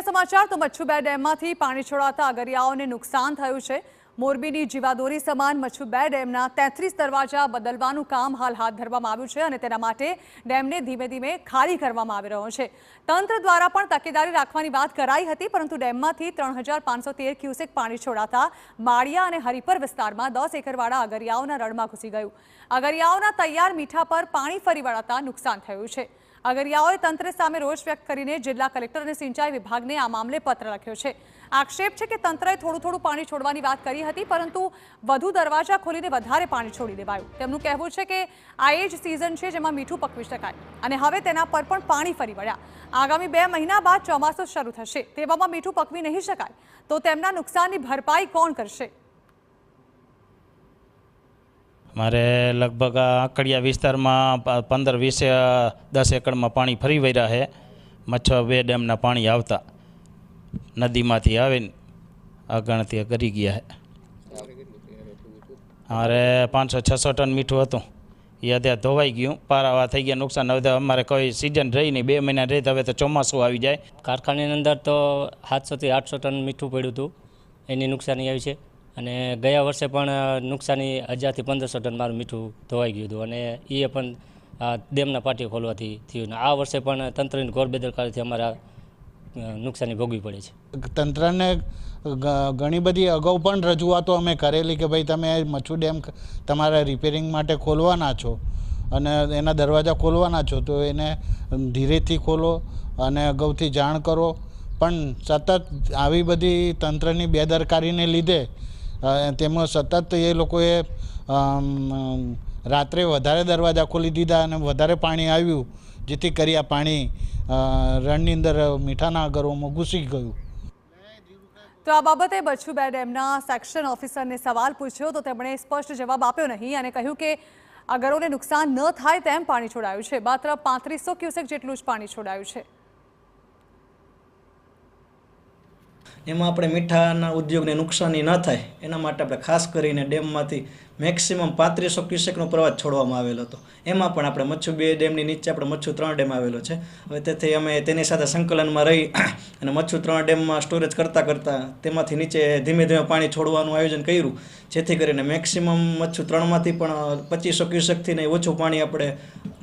અગત્યના સમાચાર તો મચ્છુબે ડેમમાંથી પાણી છોડાતા અગરિયાઓને નુકસાન થયું છે। મોરબીની જીવાદોરી સમાન મચ્છુબે ડેમના 33 દરવાજા બદલવાનું કામ હાલ હાથ ધરવામાં આવ્યું છે અને તેના માટે ડેમને ધીમે ધીમે ખાલી કરવામાં આવી રહ્યો છે। તંત્ર દ્વારા પણ તકેદારી રાખવાની વાત કરાઈ હતી, પરંતુ ડેમમાંથી 3513 ક્યુસેક પાણી છોડાતા માળિયા અને હરિપર વિસ્તારમાં 10 એકરવાળા અગરિયાઓના રણમાં ઘૂસી ગયું। અગરિયાઓના તૈયાર મીઠા પર પાણી ફરી વળતા નુકસાન થયું છે। અગરિયાઓએ તંત્ર સામે રોષ વ્યક્ત કરીને જિલ્લા કલેક્ટર અને સિંચાઈ વિભાગને આ મામલે પત્ર લખ્યો છે। આક્ષેપ છે કે તંત્રએ થોડું પાણી છોડવાની વાત કરી હતી, પરંતુ વધુ દરવાજા ખોલીને વધારે પાણી છોડી દેવાયું। તેમનું કહેવું છે કે આ એ જ સિઝન છે જેમાં મીઠું પકવી શકાય અને હવે તેના પર પણ પાણી ફરી વળ્યા। આગામી 2 મહિના બાદ ચોમાસું શરૂ થશે, તેવામાં મીઠું પકવી નહીં શકાય તો તેમના નુકસાનની ભરપાઈ કોણ કરશે? મારે લગભગ આંકડિયા વિસ્તારમાં 15-20 એકડમાં પાણી ફરી વળ્યા છે। મચ્છુબે ડેમના પાણી આવતા નદીમાંથી આવીને અગણથી કરી ગયા છે। અમારે 500-600 ટન મીઠું હતું, એ અત્યારે ધોવાઈ ગયું, પારાવા થઈ ગયા, નુકસાન। હવે અમારે કોઈ સિઝન રહી નહીં, 2 મહિના રહી, હવે તો ચોમાસું આવી જાય। કારખાનાની અંદર તો 700 થી 800 ટન મીઠું પડ્યું હતું, એની નુકસાની આવી છે। અને ગયા વર્ષે પણ નુકસાની 1000 થી 1500 ટન મારું મીઠું ધોવાઈ ગયું હતું અને એ પણ ડેમના પાટીઓ ખોલવાથી થયું। આ વર્ષે પણ તંત્રની ઘોર બેદરકારીથી અમારા નુકસાની ભોગવી પડે છે। તંત્રને ઘણી બધી અગાઉ પણ રજૂઆતો અમે કરેલી કે ભાઈ તમે મચ્છુ ડેમ તમારા રિપેરિંગ માટે ખોલવાના છો અને એના દરવાજા ખોલવાના છો તો એને ધીરેથી ખોલો અને અગાઉથી જાણ કરો, પણ સતત આવી બધી તંત્રની બેદરકારીને લીધે તેમાં સતત એ લોકોએ રાત્રે વધારે દરવાજા ખોલી દીધા અને વધારે પાણી આવ્યું, જેથી કરી આ પાણી રણની અંદર મીઠાના ઘરોમાં ઘૂસી ગયું। તો આ બાબતે મચ્છુબે ડેમના સેક્શન ઓફિસરને સવાલ પૂછ્યો તો તેમણે સ્પષ્ટ જવાબ આપ્યો નહીં અને કહ્યું કે અગરોને નુકસાન ન થાય તેમ પાણી છોડાયું છે। માત્ર 3500 ક્યુસેક જેટલું જ પાણી છોડાયું છે। એમાં આપણે મીઠાના ઉદ્યોગને નુકસાની ન થાય એના માટે આપણે ખાસ કરીને ડેમમાંથી મેક્સિમમ 3500 ક્યુસેકનો પ્રવાહ છોડવામાં આવેલો હતો। એમાં પણ આપણે મચ્છુબે ડેમની નીચે આપણે મચ્છુ 3 ડેમ આવેલો છે। હવે તેથી અમે તેની સાથે સંકલનમાં રહી અને મચ્છુ 3 ડેમમાં સ્ટોરેજ કરતાં તેમાંથી નીચે ધીમે ધીમે પાણી છોડવાનું આયોજન કર્યું, જેથી કરીને મેક્સિમમ મચ્છુ 3માંથી પણ 2500 ક્યુસેકથી નહીં ઓછું પાણી આપણે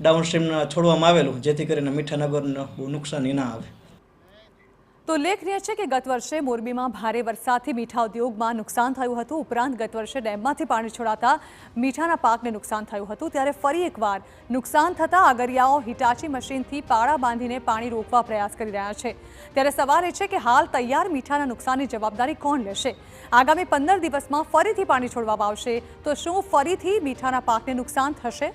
ડાઉનસ્ટ્રીમના છોડવામાં આવેલું, જેથી કરીને મીઠા નગરને બહુ નુકસાની ના આવે। તો ઉલ્લેખનીય છે કે ગત વર્ષે મોરબીમાં ભારે વરસાદથી મીઠા ઉદ્યોગમાં નુકસાન થયું હતું। ઉપરાંત ગત વર્ષે ડેમમાંથી પાણી છોડાતા મીઠાના પાકને નુકસાન થયું હતું, ત્યારે ફરી એકવાર નુકસાન થતાં અગરિયાઓ હિટાચી મશીનથી પાળા બાંધીને પાણી રોકવા પ્રયાસ કરી રહ્યા છે। ત્યારે સવાલ એ છે કે હાલ તૈયાર મીઠાના નુકસાનની જવાબદારી કોણ લેશે? આગામી 15 દિવસમાં ફરીથી પાણી છોડવામાં આવશે તો શું ફરીથી મીઠાના પાકને નુકસાન થશે?